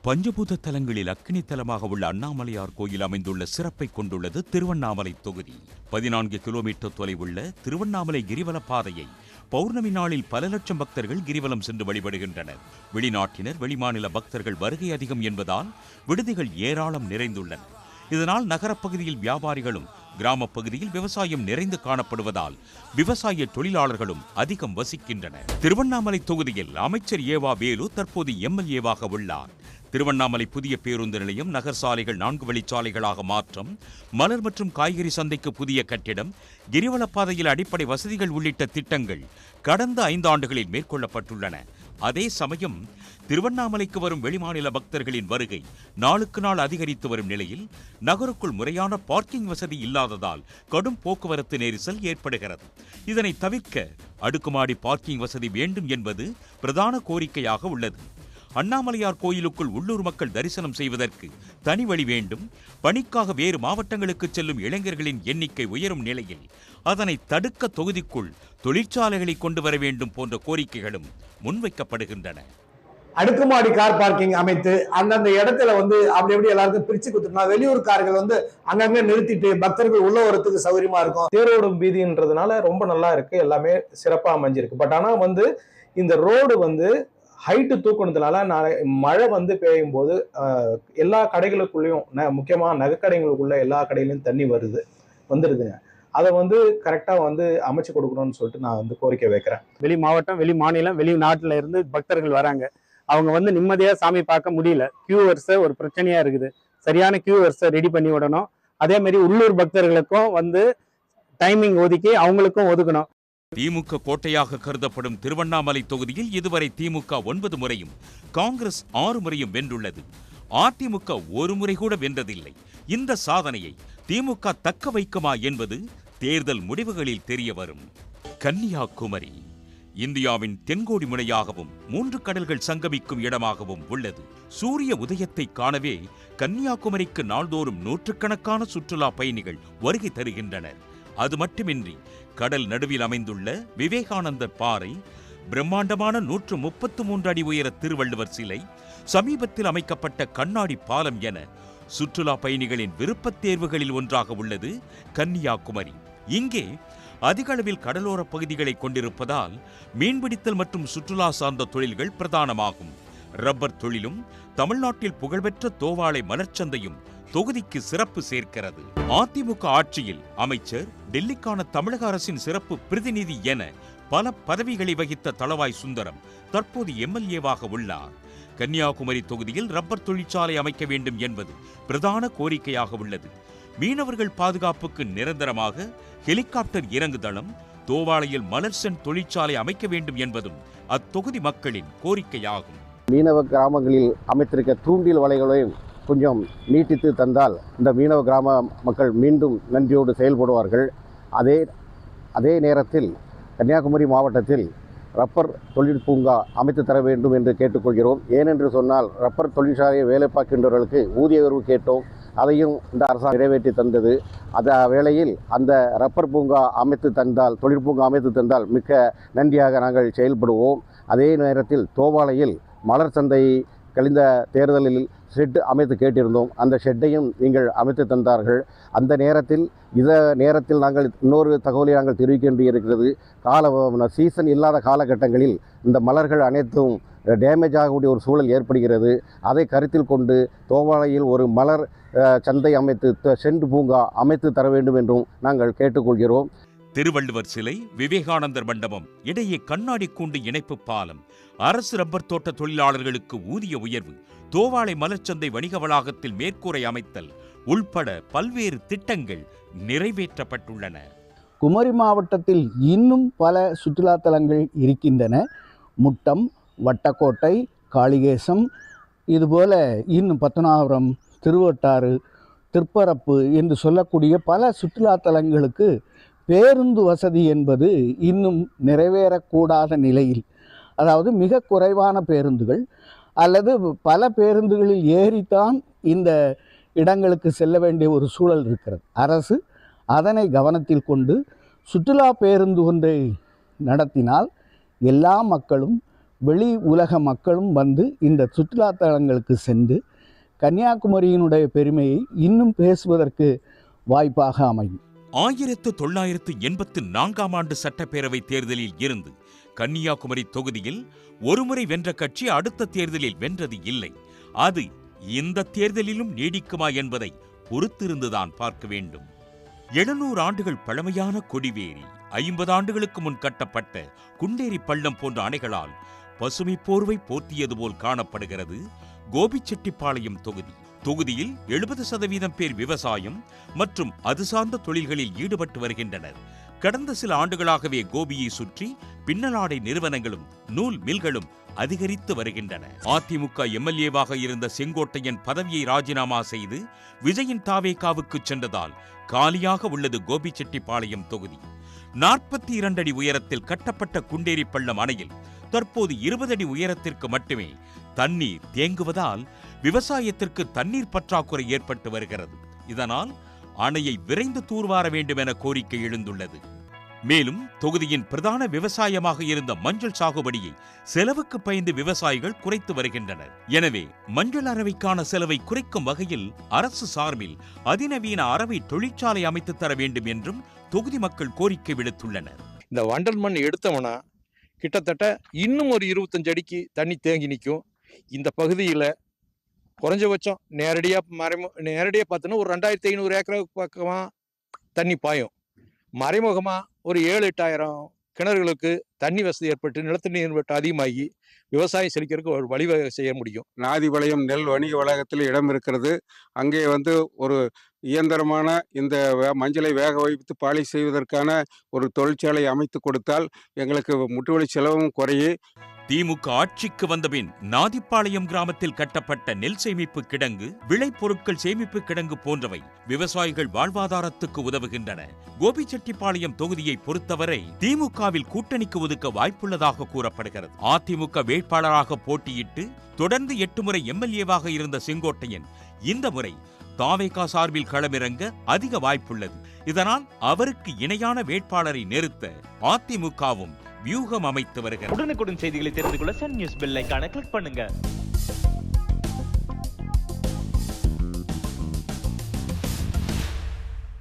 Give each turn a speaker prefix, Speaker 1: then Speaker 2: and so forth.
Speaker 1: பஞ்சபூத தலங்களில் அக்னி தலமாக உள்ள அண்ணாமலையார் கோயில் அமைந்துள்ள சிறப்பை கொண்டுள்ளது திருவண்ணாமலை தொகுதி. 14 கிலோமீட்டர் தொலைவுள்ள திருவண்ணாமலை கிரிவல பாதையை பௌர்ணமி நாளில் பல லட்சம் பக்தர்கள் கிரிவலம் சென்று வழிபடுகின்றனர். வெளிநாட்டினர், வெளிமாநில பக்தர்கள் வருகை அதிகம் என்பதால் விடுதிகள் ஏராளம் நிறைந்துள்ளன. இதனால் நகரப்பகுதியில் வியாபாரிகளும், கிராமப் பகுதியில் விவசாயம் நிறைந்து காணப்படுவதால் விவசாய தொழிலாளர்களும் அதிகம் வசிக்கின்றனர். திருவண்ணாமலை தொகுதியில் அமைச்சர் ஏவா வேலு தற்போது எம்எல்ஏவாக உள்ளார். திருவண்ணாமலை புதிய பேருந்து நிலையம், நகர் சாலைகள் 4 வழிச்சாலைகளாக மாற்றம், மலர் மற்றும் காய்கறி சந்தைக்கு புதிய கட்டிடம், கிரிவல பாதையில் அடிப்படை வசதிகள் உள்ளிட்ட திட்டங்கள் கடந்த 5 ஆண்டுகளில் மேற்கொள்ளப்பட்டுள்ளன. அதே சமயம் திருவண்ணாமலைக்கு வரும் வெளிமாநில பக்தர்களின் வருகை நாளுக்கு நாள் அதிகரித்து வரும் நிலையில் நகருக்குள் முறையான பார்க்கிங் வசதி இல்லாததால் கடும் போக்குவரத்து நெரிசல் ஏற்படுகிறது. இதனை தவிர்க்க அடுக்குமாடி பார்க்கிங் வசதி வேண்டும் என்பது பிரதான கோரிக்கையாக உள்ளது. அண்ணாமலையார் கோயிலுக்குள் உள்ளூர் மக்கள் தரிசனம் செய்வதற்கு தனி வழி வேண்டும். பணிக்காக வேறு மாவட்டங்களுக்கு செல்லும் இளைஞர்களின் எண்ணிக்கை உயரும் நிலையில் அதனை தடுக்க தொகுதிக்குள் தொழிற்சாலைகளை கொண்டு வர வேண்டும் போன்ற கோரிக்கைகளும் முன்வைக்கப்படுகின்றன.
Speaker 2: அடுக்குமாடி கார் பார்க்கிங் அமைத்து அந்தந்த இடத்துல அப்படி எப்படி எல்லாருக்கும் பிரிச்சு கொடுத்துட்டோம்னா வெளியூர்காரர்கள் அங்கங்க நிறுத்திட்டு பக்தர்கள் உள்ள வரத்துக்கு சௌகரியமா இருக்கும்.
Speaker 3: தேரோடும் வீதின்றதுனால ரொம்ப நல்லா இருக்கு, எல்லாமே சிறப்பா அமைஞ்சிருக்கு. பட் ஆனா இந்த ரோடு ஹைட்டு தூக்குனதுனால மழை பெய்யும் போது எல்லா கடைகளுக்குள்ளேயும், முக்கியமா நகைக்கடைகளுக்குள்ள எல்லா கடையிலையும் தண்ணி வந்துடுதுங்க. அதை கரெக்டா அமைச்சு கொடுக்கணும்னு சொல்லிட்டு நான் கோரிக்கை வைக்கிறேன்.
Speaker 4: வெளி மாவட்டம், வெளி மாநிலம், வெளிநாட்டுல இருந்து பக்தர்கள் வராங்க. அவங்க நிம்மதியா சாமி பார்க்க முடியல. கியூ வரிசை ஒரு பிரச்சனையா இருக்குது. சரியான கியூ வரிசை ரெடி பண்ணி விடணும். அதே மாதிரி உள்ளூர் பக்தர்களுக்கும் டைமிங் ஒதுக்கி அவங்களுக்கும் ஒதுக்கணும்.
Speaker 1: திமுக கோட்டையாக கருதப்படும் திருவண்ணாமலை தொகுதியில் இதுவரை திமுக 9 முறையும், காங்கிரஸ் 6 முறையும் வென்றுள்ளது. அதிமுக ஒரு முறை கூட வென்றதில்லை. இந்த சாதனையை திமுக தக்க வைக்குமா என்பது தேர்தல் முடிவுகளில் தெரிய வரும். கன்னியாகுமரி இந்தியாவின் தென்கோடி முனையாகவும் 3 கடல்கள் சங்கமிக்கும் இடமாகவும் உள்ளது. சூரிய உதயத்தை காணவே கன்னியாகுமரிக்கு நாள்தோறும் நூற்றுக்கணக்கான சுற்றுலா பயணிகள் வருகை தருகின்றனர். அது மட்டுமின்றி கடல் நடுவில் அமைந்துள்ள விவேகானந்தர் பாறை, பிரம்மாண்டமான 133 அடி உயர திருவள்ளுவர் சிலை, சமீபத்தில் அமைக்கப்பட்ட கண்ணாடி பாலம் என சுற்றுலா பயணிகளின் விருப்பத் தேர்வுகளில் ஒன்றாக உள்ளது கன்னியாகுமரி. இங்கே அதிக அளவில் கடலோர பகுதிகளை கொண்டிருப்பதால் மீன்பிடித்தல் மற்றும் சுற்றுலா சார்ந்த தொழில்கள் பிரதானமாகும். ரப்பர் தொழிலும், தமிழ்நாட்டில் புகழ்பெற்ற தோவாளை மலர்ச்சந்தையும் தொகுதிக்கு சிறப்பு சேர்க்கிறது. அதிமுக ஆட்சியில் அமைச்சர், டெல்லிக்கான தமிழக அரசின் சிறப்பு பிரதிநிதி என பல பதவிகளை வகித்த தளவாய் சுந்தரம் தற்போது எம்எல்ஏவாக உள்ளார். கன்னியாகுமரி தொகுதியில் ரப்பர் தொழிற்சாலை அமைக்க வேண்டும் என்பது பிரதான கோரிக்கையாக உள்ளது. மீனவர்கள் பாதுகாப்புக்கு நிரந்தரமாக ஹெலிகாப்டர் இறங்குதளம், தோவாளையில் மலர்சென் தொழிற்சாலை அமைக்க வேண்டும் என்பதும் அத்தொகுதி மக்களின் கோரிக்கையாகும்.
Speaker 5: மீனவ கிராமங்களில் அமைத்திருக்க தூண்டில் வலைகளையும் கொஞ்சம் நீட்டித்து தந்தால் இந்த மீனவ கிராம மக்கள் மீண்டும் நன்றியோடு செயல்படுவார்கள். அதே நேரத்தில் கன்னியாகுமரி மாவட்டத்தில் ரப்பர் தொழில் பூங்கா அமைத்து தர வேண்டும் என்று கேட்டுக்கொள்கிறோம். ஏனென்று சொன்னால் ரப்பர் தொழிற்சாலையை வேலை பார்க்கின்றவர்களுக்கு ஊதிய உயர்வு கேட்டோம். அதையும் இந்த அரசாங்கம் நிறைவேற்றி தந்தது. அந்த வேளையில் அந்த ரப்பர் பூங்கா அமைத்து தந்தால், தொழிற்பூங்கா அமைத்து தந்தால் மிக்க நன்றியாக நாங்கள் செயல்படுவோம். அதே நேரத்தில் தோவாளையில் மலர் சந்தை கழிந்த தேர்தலில் ஷெட் அமைத்து கேட்டிருந்தோம். அந்த ஷெட்டையும் நீங்கள் அமைத்து தந்தார்கள். அந்த நேரத்தில் நாங்கள் இன்னொரு தகவலை நாங்கள் தெரிவிக்க வேண்டியிருக்கிறது. சீசன் இல்லாத காலகட்டங்களில் இந்த மலர்கள் அனைத்தும் டேமேஜ் ஆகக்கூடிய ஒரு சூழல் ஏற்படுகிறது. அதை கருத்தில் கொண்டு தோவாளையில் ஒரு மலர் சந்தை அமைத்து, செண்டு பூங்கா அமைத்து தர வேண்டும் என்றும் நாங்கள் கேட்டுக்கொள்கிறோம்.
Speaker 1: திருவள்ளுவர் சிலை, விவேகானந்தர் மண்டபம் இடையே கண்ணாடி கூண்டு இணைப்பு பாலம், அரசு ரப்பர் தோட்ட தொழிலாளர்களுக்கு ஊதிய உயர்வு, தோவாளை மலர்ச்சந்தை வணிக வளாகத்தில் மேற்கூரை அமைத்தல் உள்பட பல்வேறு திட்டங்கள் நிறைவேற்றப்பட்டுள்ளன.
Speaker 6: குமரி மாவட்டத்தில் இன்னும் பல சுற்றுலாத்தலங்கள் இருக்கின்றன. முட்டம், வட்டக்கோட்டை, காளிகேசம், இதுபோல இன்னும் பத்மநாபபுரம், திருவட்டாறு, திருப்பரப்பு என்று சொல்லக்கூடிய பல சுற்றுலாத்தலங்களுக்கு பேருந்து வசதி என்பது இன்னும் நிறைவேறக்கூடாத நிலையில், அதாவது மிக குறைவான பேருந்துகள் அல்லது பல பேருந்துகளில் ஏறித்தான் இந்த இடங்களுக்கு செல்ல வேண்டிய ஒரு சூழல் இருக்கிறது. அரசு அதனை கவனத்தில் கொண்டு சுற்றுலா பேருந்து ஒன்றை நடத்தினால் எல்லா மக்களும் வெளி உலக மக்களும் வந்து இந்த சுற்றுலாத்தலங்களுக்கு சென்று கன்னியாகுமரியினுடைய பெருமையை இன்னும் பேசுவதற்கு வாய்ப்பாக அமையும்.
Speaker 1: 1984ஆம் ஆண்டு சட்டப்பேரவை தேர்தலில் இருந்து கன்னியாகுமரி தொகுதியில் ஒருமுறை வென்ற கட்சி அடுத்த தேர்தலில் வென்றது இல்லை. அது இந்த தேர்தலிலும் நீடிக்குமா என்பதை பொறுத்திருந்துதான் பார்க்க வேண்டும். 700 ஆண்டுகள் பழமையான கொடிவேரி, 50 ஆண்டுகளுக்கு முன் கட்டப்பட்ட குண்டேரி பள்ளம் போன்ற அணைகளால் பசுமை போர்வை போர்த்தியது போல் காணப்படுகிறது கோபிச்செட்டிப்பாளையம் தொகுதி. தொகுதியில் 70% பேர் விவசாயம் மற்றும் அது சார்ந்த தொழில்களில் ஈடுபட்டு வருகின்றனர். கடந்த சில ஆண்டுகளாகவே கோபியை சுற்றி பின்னலாடை நிறுவனங்களும் நூல் மில்களும் அதிகரித்து வருகின்றன. அதிமுக எம்எல்ஏவாக இருந்த செங்கோட்டையன் பதவியை ராஜினாமா செய்து விஜயின் தாவேகாவுக்கு சென்றதால் காலியாக உள்ளது கோபிச்செட்டிப்பாளையம் தொகுதி. 42 அடி உயரத்தில் கட்டப்பட்ட குண்டேரி பள்ளம் அணையில் தற்போது 20 அடி உயரத்திற்கு மட்டுமே தண்ணீர் தேங்குவதால் விவசாயத்திற்கு தண்ணீர் பற்றாக்குறை ஏற்பட்டு வருகிறது. இதனால் அணையை விரைந்து தூர்வார வேண்டும் என கோரிக்கை எழுந்துள்ளது. மேலும் தொகுதியின் பிரதான விவசாயமாக இருந்த மஞ்சள் சாகுபடியை செலவுக்கு பயந்து விவசாயிகள் குறைத்து வருகின்றனர். எனவே மஞ்சள் அரவைக்கான செலவை குறைக்கும் வகையில் அரசு சார்பில் அதிநவீன அரவை தொழிற்சாலை அமைத்து தர வேண்டும் என்றும் தொகுதி மக்கள் கோரிக்கை விடுத்துள்ளனர்.
Speaker 7: இந்த வண்டல் மண் எடுத்தவனா கிட்டத்தட்ட இன்னும் ஒரு 25 அடிக்கு தண்ணி தேங்கி நிற்கும். இந்த பகுதியில் குறைஞ்சபட்சம் நேரடியாக பார்த்தோன்னா ஒரு 2500 ஏக்கர் பக்கமாக தண்ணி பாயும். மறைமுகமாக ஒரு 7-8 ஆயிரம் கிணறுகளுக்கு தண்ணி வசதி ஏற்பட்டு நிலத்தடி நீர் அதிகமாகி விவசாயம் செழிக்கிறதுக்கு ஒரு வழிவகை செய்ய முடியும்.
Speaker 8: நாதிபாளையம் நெல் வணிக வளாகத்தில் இடம் இருக்கிறது. அங்கே ஒரு இயந்திரமான இந்த மஞ்சளை வேக வைத்து பாலிஷ் செய்வதற்கான ஒரு தொழிற்சாலை அமைத்து கொடுத்தால் எங்களுக்கு முட்டுவலி செலவும் குறையும்.
Speaker 1: திமுக ஆட்சிக்கு வந்தபின் நாதிப்பாளையம் கிராமத்தில் கட்டப்பட்ட நெல் சேமிப்பு கிடங்கு, விளைபொருட்கள் சேமிப்பு கிடங்கு போன்றவை விவசாயிகள் வாழ்வாதாரத்துக்கு உதவுகின்றன. கோபிச்செட்டிப்பாளையம் தொகுதியை பொறுத்தவரை திமுகவில் கூட்டணிக்கு ஒதுக்க வாய்ப்புள்ளதாக கூறப்படுகிறது. அதிமுக வேட்பாளராக போட்டியிட்டு தொடர்ந்து 8 முறை எம்எல்ஏவாக இருந்த செங்கோட்டையன் இந்த முறை தாவேகா சார்பில் களமிறங்க அதிக வாய்ப்புள்ளது. இதனால் அவருக்கு இணையான வேட்பாளரை நிறுத்த அதிமுகவும் வியூகம் அமைத்து வருகிறது.
Speaker 9: உடனுக்குடன் செய்திகளை தெரிந்து கொள்ள சன் நியூஸ் பெல் ஐகானை கிளிக் பண்ணுங்க.